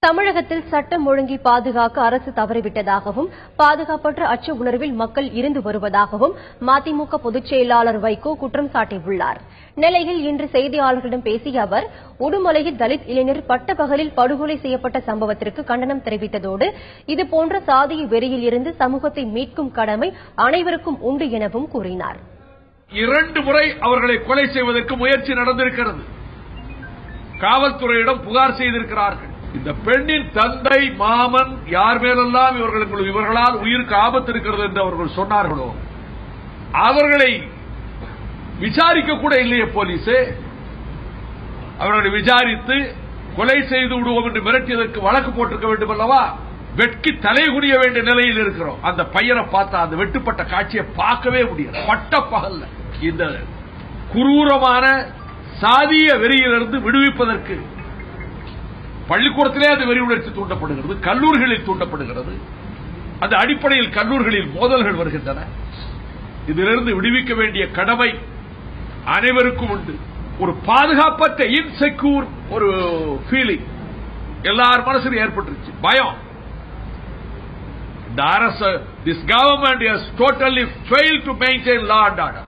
தமிழகத்தில் சட்டம் ஒழுங்கை பாதுகாக்க அரசு தவறிவிட்டதாகவும் பாதுகாப்பற்ற அச்ச உணர்வில் மக்கள் இருந்து வருவதாகவும் மதிமுக பொதுச் செயலாளர் வைகோ குற்றம் சாட்டியுள்ளார். நெல்லையில் இன்று செய்தியாளர்களிடம் பேசிய அவர், உடுமலையில் தலித் இளைஞர் பட்டப்பகலில் படுகொலை செய்யப்பட்ட சம்பவத்திற்கு கண்டனம் தெரிவித்ததோடு, இதுபோன்ற சாதிய வெறியில் இருந்து சமூகத்தை மீட்கும் கடமை அனைவருக்கும் உண்டு எனவும் கூறினார். 2 முறை அவர்களை கொலை செய்வதற்கு முயற்சி நடந்திருக்கிறது. காவல்துறையிடம் புகார் செய்திருக்கிறார்கள். இந்த பெண்ணின் தந்தை, மாமன் யார் மேலெல்லாம் இவர்களால் உயிருக்கு ஆபத்து இருக்கிறது என்று அவர்கள் சொன்னார்களோ அவர்களை விசாரிக்க கூட இல்லையே போலீஸ். அவர்களை விசாரித்து கொலை செய்து விடுவோம் என்று மிரட்டியதற்கு வழக்கு போட்டிருக்க வேண்டும் அல்லவா? வெட்கி தலைகுனிய வேண்டிய நிலையில் இருக்கிறோம். அந்த பையனை பார்த்தா அந்த வெட்டுப்பட்ட காட்சியை பார்க்கவே முடியாது. பட்ட பகல்ல இந்த குரூரமான சாதிய வெறியிலிருந்து விடுவிப்பதற்கு பள்ளிக்கூடத்திலே அது வெறி உணர்ச்சி தூண்டப்படுகிறது, கல்லூரிகளில் தூண்டப்படுகிறது. அந்த அடிப்படையில் கல்லூரிகளில் மோதல்கள் வருகின்றன. இதிலிருந்து விடுவிக்க வேண்டிய கடமை அனைவருக்கும் உண்டு. ஒரு பாதுகாப்பற்ற இன்செக்யூர் ஒரு ஃபீலிங் எல்லார் மனசிலும் ஏற்பட்டுருச்சு, பயம். இந்த அரசு, this government has totally failed to maintain law and order.